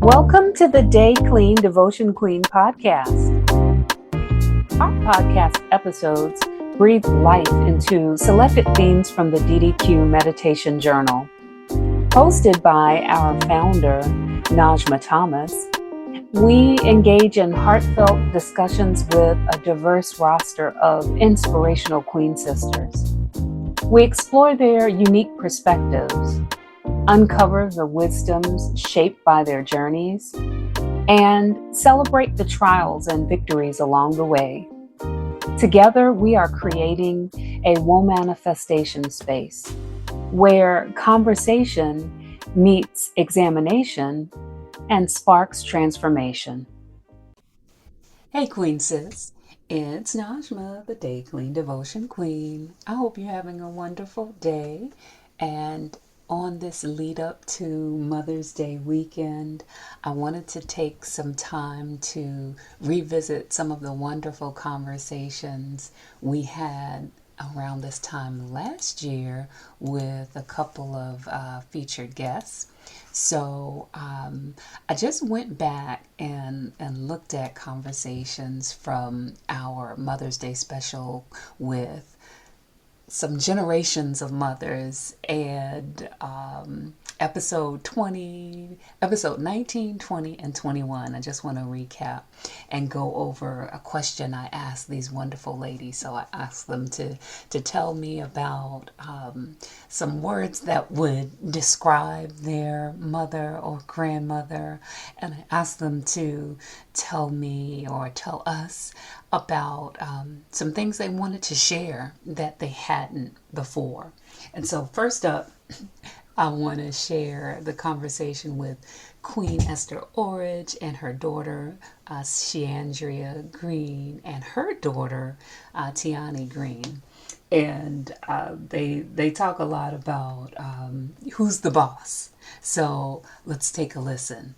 Welcome to the Day Clean Devotion Queen podcast. Our podcast episodes breathe life into selected themes from the DDQ Meditation Journal. Hosted by our founder, Najma Thomas, we engage in heartfelt discussions with a diverse roster of inspirational Queen sisters. We explore their unique perspectives, uncover the wisdoms shaped by their journeys, and celebrate the trials and victories along the way. Together, we are creating a woe manifestation space where conversation meets examination and sparks transformation. Hey, Queen Sis. It's Najma, the Day Clean Devotion Queen. I hope you're having a wonderful day. And on this lead up to Mother's Day weekend, I wanted to take some time to revisit some of the wonderful conversations we had around this time last year with a couple of featured guests. So I just went back and looked at conversations from our Mother's Day special with some generations of mothers, and episode 19, 20, and 21. I just want to recap and go over a question I asked these wonderful ladies. So I asked them to tell me about some words that would describe their mother or grandmother, and I asked them to tell me or tell us about some things they wanted to share that they hadn't before. And so first up, I want to share the conversation with Queen Esther Orridge and her daughter, Sheandria Green, and her daughter, Tiani Green. And they talk a lot about who's the boss. So let's take a listen.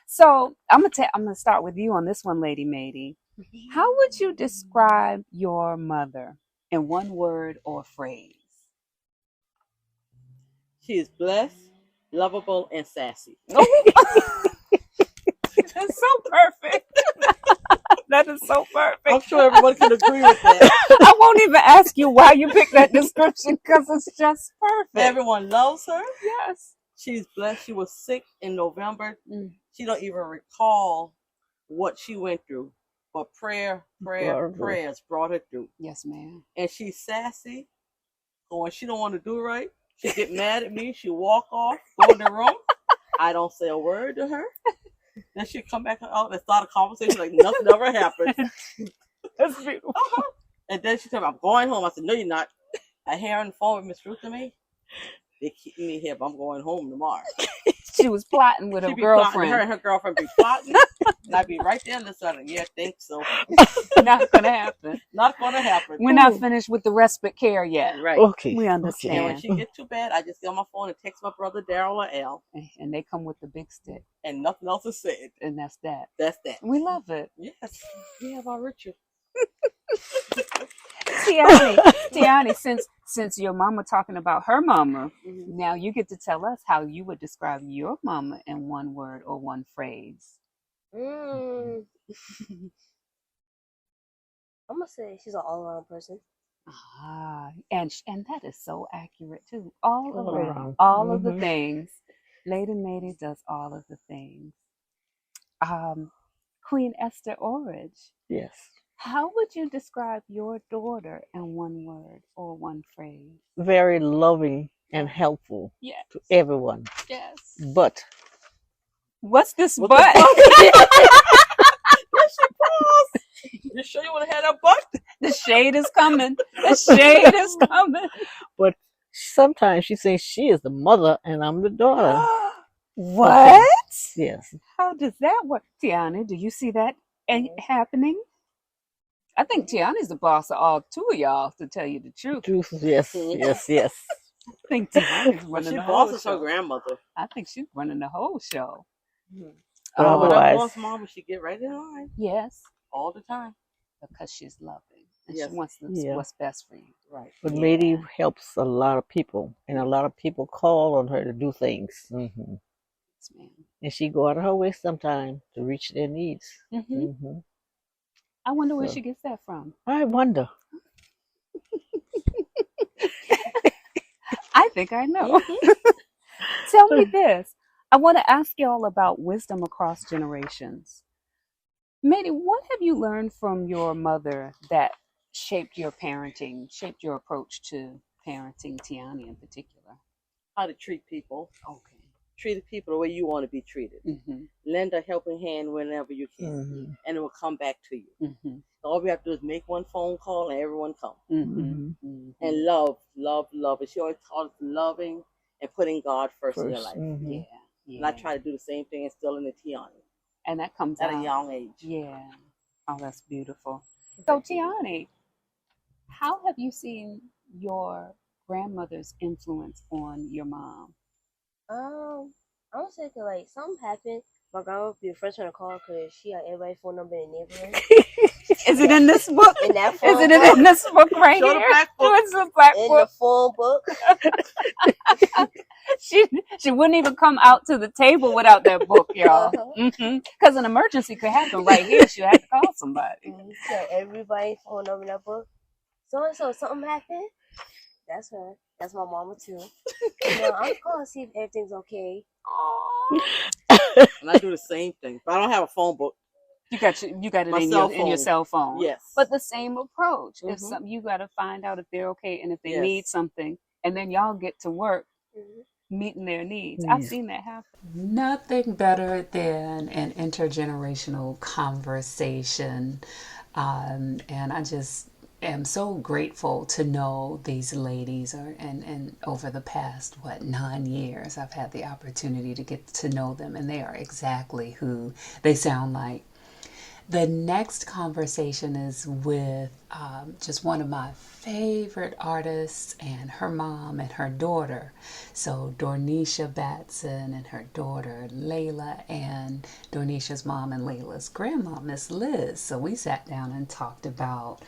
So I'm gonna start with you on this one, Lady Mady. How would you describe your mother in one word or phrase? She is blessed, lovable, and sassy. That's so perfect. That is so perfect. I'm sure everyone can agree with that. I won't even ask you why you picked that description because it's just perfect. Everyone loves her. Yes. She's blessed. She was sick in November. She don't even recall what she went through. But prayers brought her through. Yes, ma'am. And she's sassy. So when she don't want to do right, she get mad at me. She walk off, go in the room. I don't say a word to her. Then she come back out and start a conversation like nothing ever happened. That's beautiful. And then she told me, I'm going home. I said, no, you're not. I hear on the phone with Miss Ruth and me. They keep me here, but I'm going home tomorrow. She was plotting with her girlfriend. Her and her girlfriend be plotting. And I'd be right there in the sun. Yeah, think so. Not going to happen. Not going to happen. We're not finished with the respite care yet. Right. Okay. We understand. And when she gets too bad, I just get on my phone and text my brother Daryl or Al. And they come with the big stick. And nothing else is said. And that's that. That's that. We love it. Yes. We have our ritual. Tiani, since your mama talking about her mama, now you get to tell us how you would describe your mama in one word or one phrase. I'm gonna say she's an all-around person. And that is so accurate too. All around. Of the things. Lady Mady does all of the things. Queen Esther Orridge. Yes. How would you describe your daughter in one word or one phrase? Very loving and helpful to everyone. Yes. But. What's this but? You sure you want to have that butt? The shade is coming. The shade is coming. But sometimes she thinks she is the mother and I'm the daughter. What? Yes. How does that work? Tiani, do you see that happening? I think Tiani's the boss of all two of y'all, to tell you the truth. Yes. I think Tiani's running the whole show. She bosses her grandmother. I think she's running the whole show. But otherwise, boss mama, she get right in line. Yes. All the time. Because she's loving. And she wants what's best for you. Right. But Mady helps a lot of people. And a lot of people call on her to do things. Yes, ma'am. And she go out of her way sometime to reach their needs. Hmm. Hmm. I wonder where So she gets that from. I wonder. I think I know. Tell me this. I want to ask y'all about wisdom across generations. Mady, what have you learned from your mother that shaped your parenting, shaped your approach to parenting Tiani in particular? How to treat people. Okay. Treat people the way you want to be treated. Mm-hmm. Lend a helping hand whenever you can, Hmm. and it will come back to you. Mm-hmm. All we have to do is make one phone call, and everyone come. Mm-hmm. And love. And she always taught us loving and putting God first in your life. Hmm. Yeah. And I try to do the same thing instilling the Tiani And that comes at out. a young age. Yeah. Oh, that's beautiful. So, Tiani, how have you seen your grandmother's influence on your mom? I don't say that like something happened. My grandma would be the first one to call because she had everybody's phone number in the neighborhood. Is it in this book? In that Is phone it book, in this book right Show the here? black book. It's the black in book. the phone book. She wouldn't even come out to the table without that book, y'all. Uh-huh. Because an emergency could happen right here. She had to call somebody. She had everybody's phone number in that book. So and so, something happened. That's her. That's my mama too. I'm calling to see if everything's okay. And I do the same thing, but I don't have a phone book. You got it My in cell your phone. cell phone. Yes. But the same approach. If Mhm. something, you got to find out if they're okay and if they Yes. need something, and then y'all get to work meeting their needs. I've seen that happen. Nothing better than an intergenerational conversation, and I just am so grateful to know these ladies. And over the past 9 years, I've had the opportunity to get to know them, and they are exactly who they sound like. The next conversation is with just one of my favorite artists and her mom and her daughter. So Dornisha Batson and her daughter Layla, and Dornisha's mom and Layla's grandma, Miss Liz. So we sat down and talked about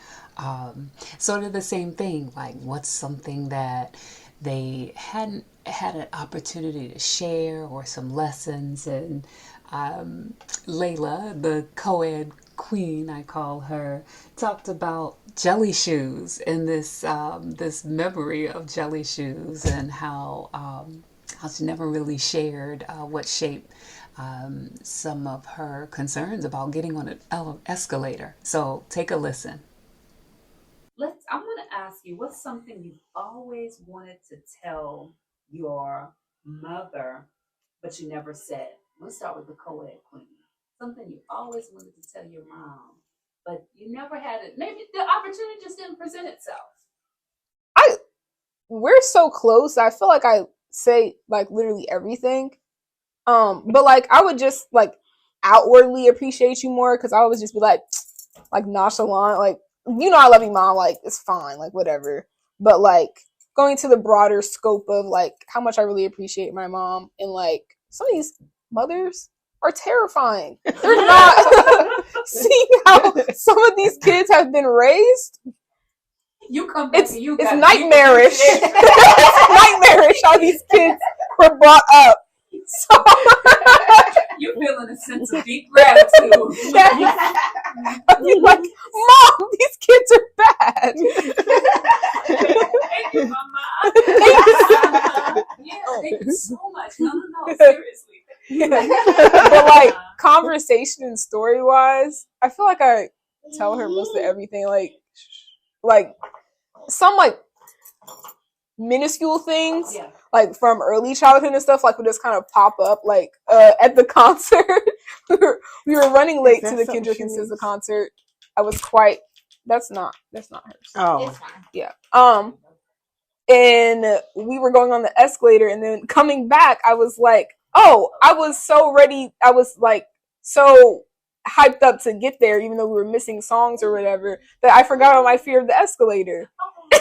sort of the same thing, like what's something that they hadn't had an opportunity to share, or some lessons. And Layla, the co-ed queen, I call her, talked about jelly shoes and this memory of jelly shoes, and how she never really shared what shaped some of her concerns about getting on an escalator. So take a listen. I'm going to ask you, what's something you've always wanted to tell your mother, but you never said? Let's start with the co-ed queen. Something you always wanted to tell your mom, but you never had it. Maybe the opportunity just didn't present itself. We're so close. I feel like I say like literally everything. But like I would just like outwardly appreciate you more, because I always just be like nonchalant, like, I love you, mom, like it's fine, like whatever. But like going to the broader scope of like how much I really appreciate my mom, and like some of these mothers are terrifying. They're not seeing how some of these kids have been raised. You come back and It's nightmarish. It's nightmarish how these kids were brought up. So you feeling a sense of deep gratitude. I mean, like, Mom, these kids are bad. Thank you, Mama. Yeah, thank you so much. No, seriously. But like conversation and story wise, I feel like I tell her most of everything. Like some like minuscule things, Yeah. like from early childhood and stuff, like would just kind of pop up. Like at the concert, we were running late to the Kendrick and SZA concert. I was quite. That's not hers. Oh, It's fine. Yeah. And we were going on the escalator, and then coming back, I was like, oh, I was so ready. I was like so hyped up to get there, even though we were missing songs or whatever, that I forgot about my fear of the escalator. I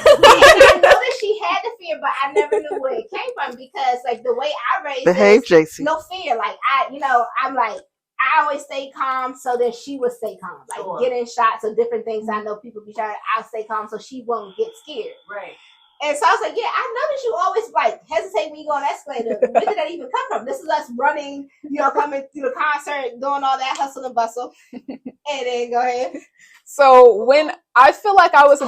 know that she had the fear, but I never knew where it came from, because like the way I raised behave, us, JC. no fear. Like I'm like, I always stay calm so that she would stay calm. Like Sure. getting shots or different things. I know people be shot. I'll stay calm so she won't get scared. Right. And so I was like, yeah, I noticed you always like hesitate when you go on the escalator. Where did that even come from? This is us running, coming through the concert, doing all that hustle and bustle. And then go ahead. So when I feel like I was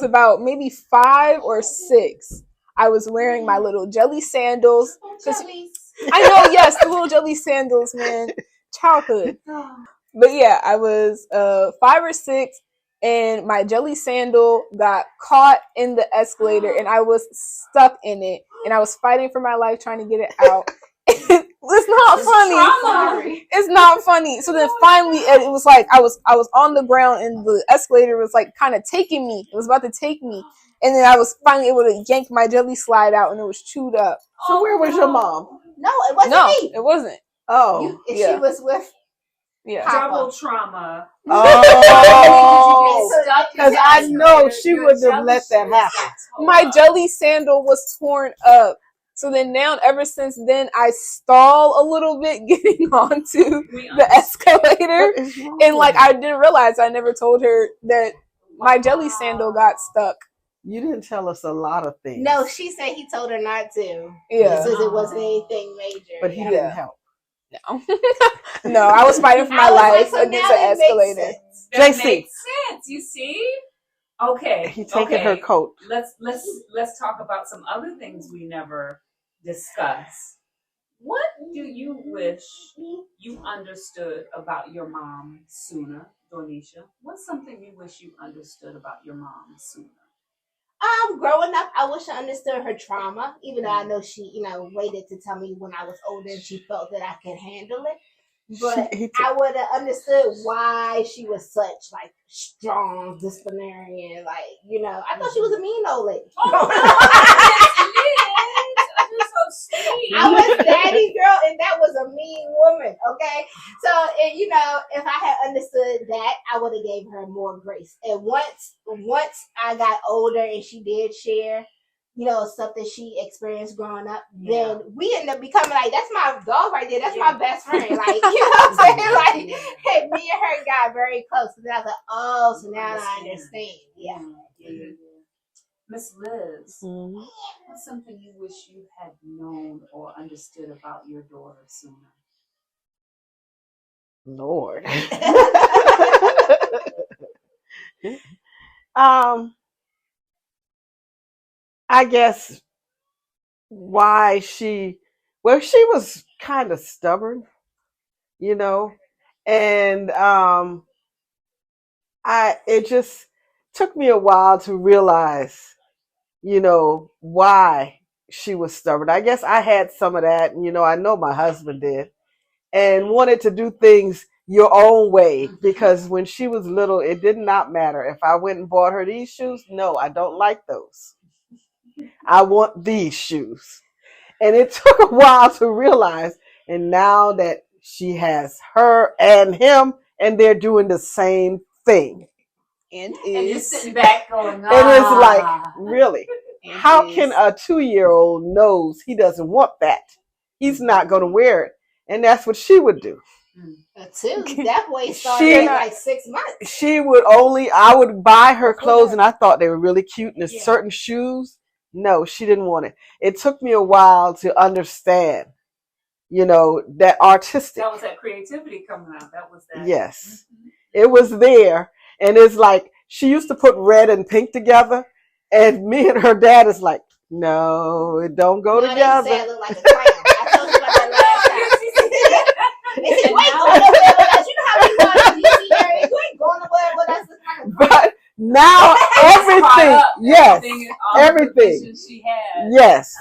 about maybe 5 or 6, I was wearing my little jelly sandals. I know, yes, the little jelly sandals, man. Childhood. But yeah, I was 5 or 6. And my jelly sandal got caught in the escalator, and I was stuck in it. And I was fighting for my life trying to get it out. It's not funny. It's not funny. So then finally, it was like I was on the ground, and the escalator was like kind of taking me. It was about to take me, and then I was finally able to yank my jelly slide out, and it was chewed up. So where was your mom? No, it wasn't me. It wasn't. Oh, She was with. Yeah. Double trauma. Oh, because I know she wouldn't have let that happen. My jelly sandal was torn up. So then now, ever since then, I stall a little bit getting onto the escalator. And like, I didn't realize, I never told her that my jelly sandal got stuck. You didn't tell us a lot of things. No, she said he told her not to. Yeah. Since it wasn't anything major. But he didn't help. No, I was fighting for my life against an escalator. That JC. makes sense. You see? Okay. He taking her coat. Let's talk about some other things we never discussed. What do you wish you understood about your mom sooner, Donisha? What's something you wish you understood about your mom sooner? Growing up, I wish I understood her trauma, even though I know she, waited to tell me when I was older and she felt that I could handle it. But I would have understood why she was such, strong disciplinarian. I thought she was a mean old lady. I was daddy girl, and that was a mean woman, okay? So, if I had understood that, I would have gave her more grace. And once I got older and she did share, stuff that she experienced growing up, then we ended up becoming that's my dog right there. That's my best friend. You know what I'm saying? Hey, me and her got very close. And I was like, oh, so now I understand. Yeah. Miss Liz, what's something you wish you had known or understood about your daughter sooner? Lord. I guess why she was kind of stubborn, and it just took me a while to realize, why she was stubborn. I guess I had some of that, and I know my husband did, and wanted to do things your own way, because when she was little, it did not matter if I went and bought her these shoes. No, I don't like those. I want these shoes. And it took a while to realize, and now that she has her and him, and they're doing the same thing. And you're sitting back going, And it's like, really? How can a 2-year-old knows he doesn't want that? He's not going to wear it. And that's what she would do. That boy started at 6 months. She would I would buy her clothes, and I thought they were really cute. And certain shoes, no, she didn't want it. It took me a while to understand, that artistic. That was that creativity coming out. That was that. Yes. It was there. And it's like, she used to put red and pink together. And me and her dad is like, no, it don't go together. They said I look like a clown. I told you about that last time. They said, you ain't going nowhere with us. You know how we go to DC area. You ain't going nowhere with us. But now everything. She had. Yes.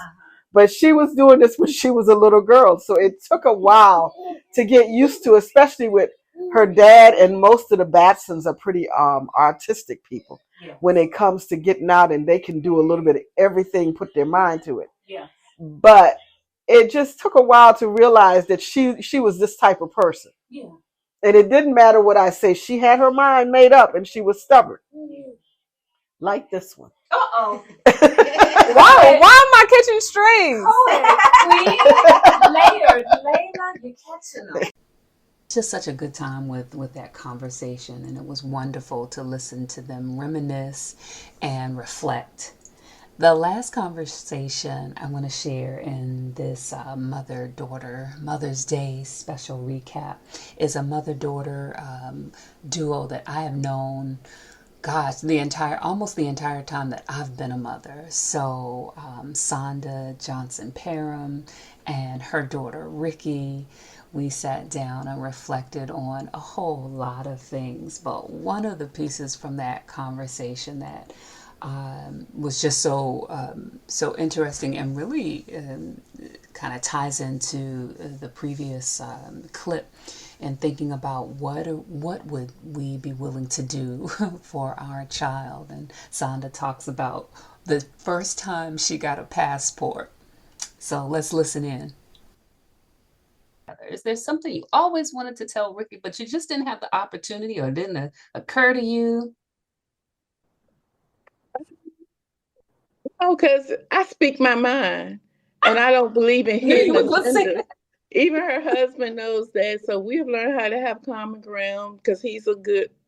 But she was doing this when she was a little girl. So it took a while to get used to, especially with her dad, and most of the Batsons are pretty artistic people when it comes to getting out, and they can do a little bit of everything, put their mind to it. Yeah. But it just took a while to realize that she was this type of person. Yeah. And it didn't matter what I say. She had her mind made up, and she was stubborn. Like this one. Uh-oh. Why am I catching strings? Hold it, Queen. Layered. Layla, you're catching them. Just such a good time with that conversation, and it was wonderful to listen to them reminisce and reflect. The last conversation I want to share in this Mother's Day special recap is a mother-daughter duo that I have known, gosh, almost the entire time that I've been a mother. So Sonda Johnson Parham and her daughter Ricky, we sat down and reflected on a whole lot of things. But one of the pieces from that conversation that was just so interesting and really kind of ties into the previous clip, and thinking about what would we be willing to do for our child. And Sonda talks about the first time she got a passport. So let's listen in. Is there something you always wanted to tell Ricky, but you just didn't have the opportunity, or didn't occur to you? Oh, because I speak my mind and I don't believe in Knew you hidden were gonna say agendas. Even her husband knows that. So we've learned how to have common ground because he's a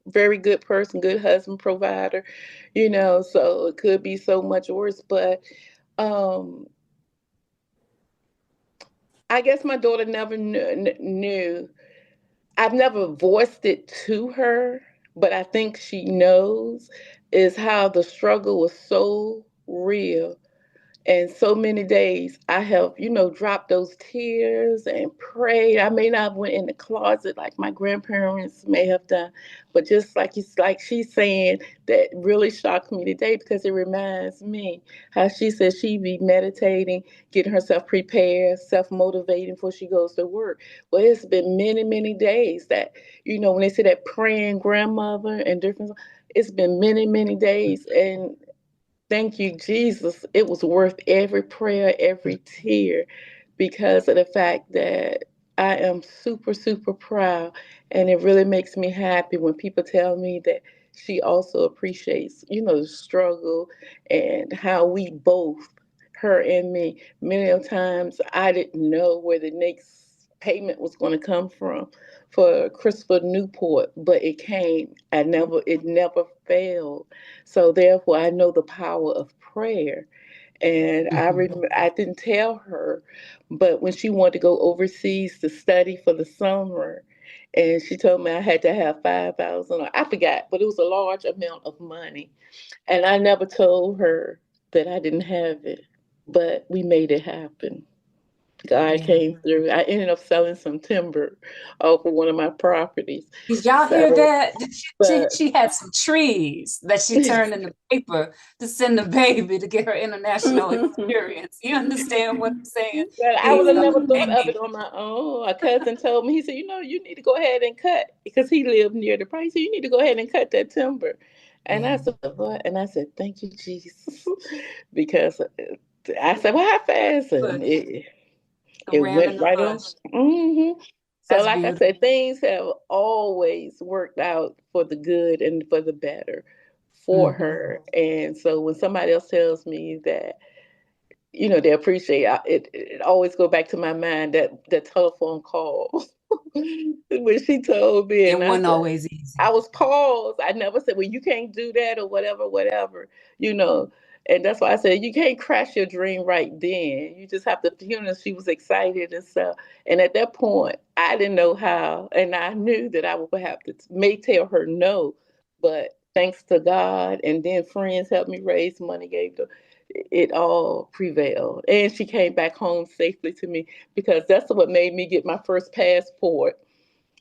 very good person, good husband, provider, so it could be so much worse. But um, I guess my daughter never knew. I've never voiced it to her, but I think she knows is how the struggle was so real. And so many days I have, dropped those tears and prayed. I may not have went in the closet like my grandparents may have done, but just like she's saying, that really shocked me today because it reminds me how she said she'd be meditating, getting herself prepared, self-motivating before she goes to work. Well, it's been many, many days that, when they say that praying grandmother and different, it's been many, many days. And thank you, Jesus. It was worth every prayer, every tear, because of the fact that I am super, super proud. And it really makes me happy when people tell me that she also appreciates, the struggle and how we both, her and me, many of times I didn't know where the next payment was going to come from for Christopher Newport, but it came. It never failed. So therefore, I know the power of prayer. And I Mhm. remember I didn't tell her, but when she wanted to go overseas to study for the summer, and she told me I had to have 5,000. I forgot, but it was a large amount of money, and I never told her that I didn't have it, but we made it happen. God Yeah. came through. I ended up selling some timber off of one of my properties. Did y'all hear So, that? but She had some trees that she turned into paper to send the baby to get her international experience. You understand what I'm saying? well, I would Things have are never thought of it made. on my own. A cousin told me, he said, you need to go ahead and cut because he lived near the price. So you need to go ahead and cut that timber. And I Yeah. said, what? And I said, thank you, Jesus. Because I said, well, how fast? And But it ram went in the right on. bush. So, That's like I beautiful. said, things have always worked out for the good and for the better for Hmm. her. And so when somebody else tells me that, they appreciate it always go back to my mind that telephone call when she told me, It and I wasn't said, always I easy. was paused. I never said, well, you can't do that or whatever, whatever, you know. And that's why I said, you can't crash your dream right then. You just have to, she was excited and stuff. And at that point, I didn't know how. And I knew that I would have to may tell her no. But thanks to God, and then friends helped me raise money, gave the, it all prevailed. And she came back home safely to me because that's what made me get my first passport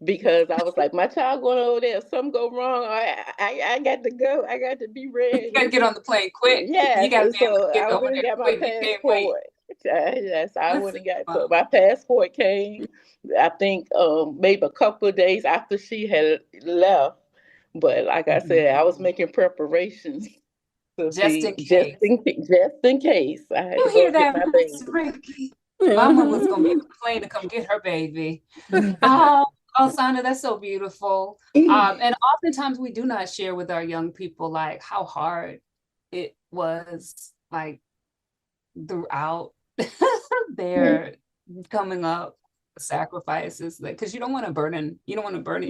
because I was like, my child going over there. If something go wrong, I got to go. I got to be You gotta ready. get on the plane quick. You Yes, gotta and be able to so get I over went and there got my quick. You can't wait. passport. Yes, I went Listen, and got so Mom. my passport came. I think maybe a couple of days after she had left. But like I Mhm. said, I was making preparations to Just be in case. just in case I had You to go hear get that, my Miss baby. Ricky? Mama was gonna be on the plane to come get her baby. Oh, oh, Sandra, that's so beautiful. And oftentimes we do not share with our young people like how hard it was like throughout their coming up. sacrifices, like, because you don't want to burden your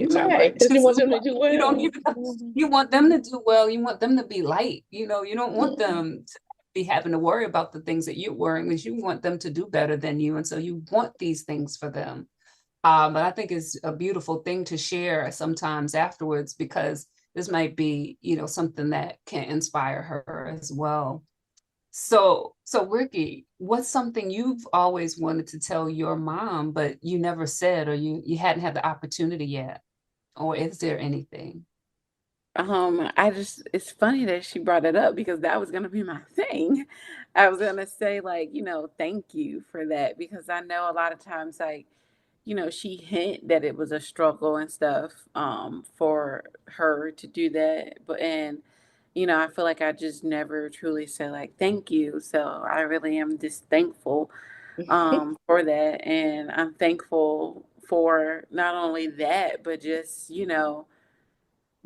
child, Right. right? Because you want them to So do you don't well. even you want them to do well. You want them to be light. You don't want them to be having to worry about the things that you're worrying, because you want them to do better than you, and so you want these things for them. But I think it's a beautiful thing to share sometimes afterwards, because this might be, something that can inspire her as well. So Ricky, what's something you've always wanted to tell your mom, but you never said, or you hadn't had the opportunity yet? Or is there anything? It's funny that she brought it up because that was gonna be my thing. I was gonna say, like, thank you for that, because I know a lot of times, like, she hint that it was a struggle and stuff, for her to do that. I feel like I just never truly said, like, thank you. So I really am just thankful for that. And I'm thankful for not only that, but just,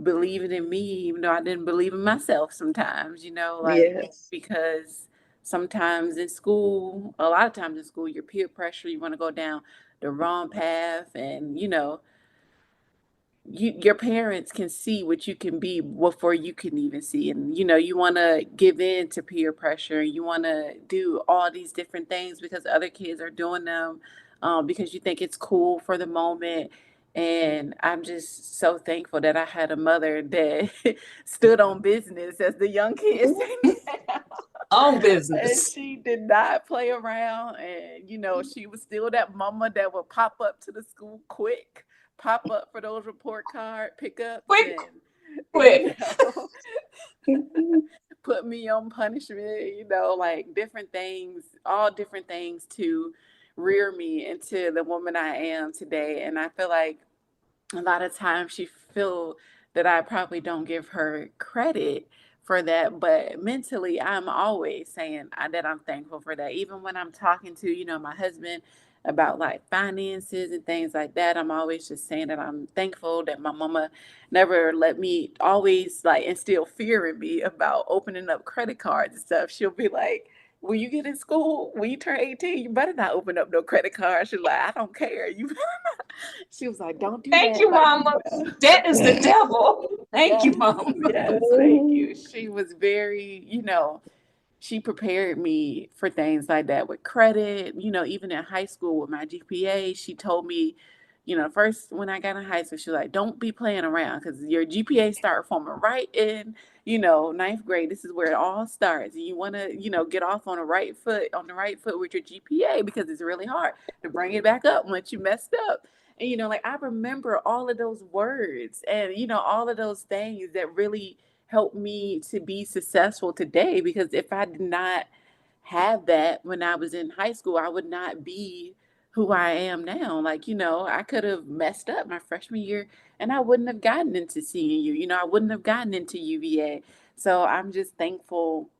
believing in me, even though I didn't believe in myself sometimes, like, Yes. because sometimes in school, a lot of times in school, your peer pressure, you want to go down the wrong path, and your parents can see what you can be before you can even see, and you want to give in to peer pressure, you want to do all these different things because other kids are doing them, because you think it's cool for the moment. And I'm just so thankful that I had a mother that stood on business, as the young kids say now. On And business. she did not play around, and she was still that mama that would pop up to the school quick, pop up for those report card pickups, Quick, and you quick. know put me on punishment, like different things, all different things to rear me into the woman I am today. And I feel like a lot of times she feel that I probably don't give her credit for that, but mentally I'm always saying that I'm thankful for that. Even when I'm talking to, my husband about like finances and things like that, I'm always just saying that I'm thankful that my mama never let me always like instill fear in me about opening up credit cards and stuff. She'll be like, when you get in school, when you turn 18, you better not open up no credit card. She's like, I don't care. You She was like, don't do Thank that. you, Like, Mama. That is the devil. Thank you, yes, Mama. yes, thank you. She was very, she prepared me for things like that with credit. Even in high school with my GPA, she told me, first when I got in high school, she was like, don't be playing around because your GPA start forming right in, ninth grade. This is where it all starts. And you want to, get off on the right foot with your GPA, because it's really hard to bring it back up once you messed up. And, like I remember all of those words and, all of those things that really helped me to be successful today, because if I did not have that when I was in high school, I would not be who I am now. Like, I could have messed up my freshman year and I wouldn't have gotten into CNU, I wouldn't have gotten into UVA. So I'm just thankful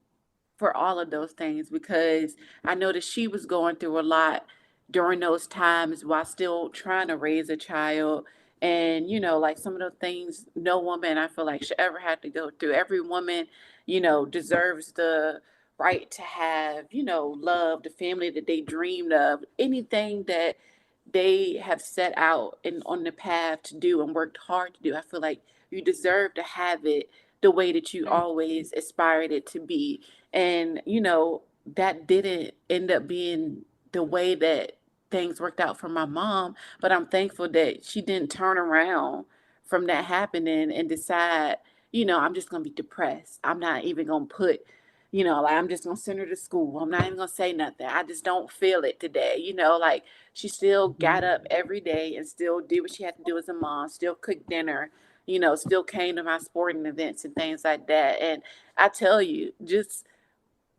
for all of those things, because I know that she was going through a lot during those times while still trying to raise a child. And, like some of the things no woman I feel like should ever have to go through. Every woman, deserves the right to have, love, the family that they dreamed of, anything that they have set out and on the path to do and worked hard to do. I feel like you deserve to have it the way that you always aspired it to be. And, that didn't end up being the way that things worked out for my mom. But I'm thankful that she didn't turn around from that happening and decide, I'm just going to be depressed. I'm not even going to put, like I'm just going to send her to school. I'm not even going to say nothing. I just don't feel it today. Like she still got up every day and still did what she had to do as a mom, still cooked dinner, still came to my sporting events and things like that. And I tell you, just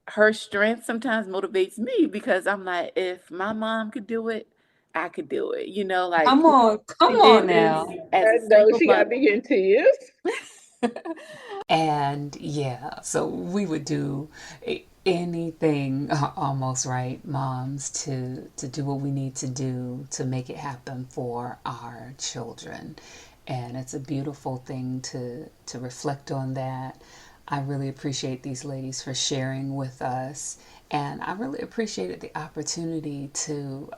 her strength sometimes motivates me, because I'm like, if my mom could do it, I could do it. Like Come she on did this now. as I a know single she got mother. me into you. And yeah, so we would do anything almost, right, moms, to do what we need to do to make it happen for our children. And it's a beautiful thing to reflect on that. I really appreciate these ladies for sharing with us. And I really appreciated the opportunity to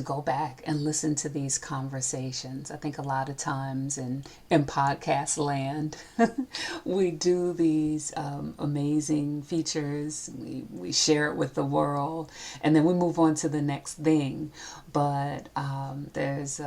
go back and listen to these conversations. I think a lot of times in podcast land, we do these amazing features. We share it with the world, and then we move on to the next thing. But there's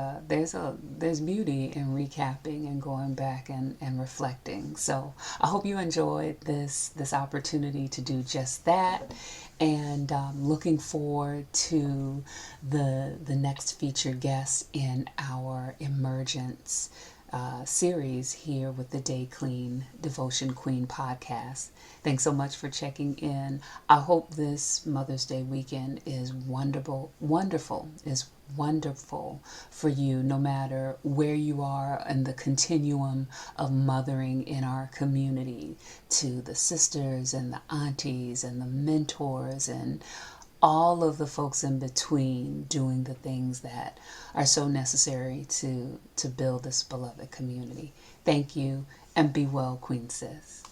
beauty in recapping and going back and reflecting. So I hope you enjoyed this opportunity to do just that. And looking forward to the next featured guest in our Emergence series here with the Day Clean Devotion Queen podcast. Thanks so much for checking in. I hope this Mother's Day weekend is wonderful for you, no matter where you are in the continuum of mothering in our community, to the sisters and the aunties and the mentors and all of the folks in between, doing the things that are so necessary to build this beloved community. Thank you, and be well, Queen Sis.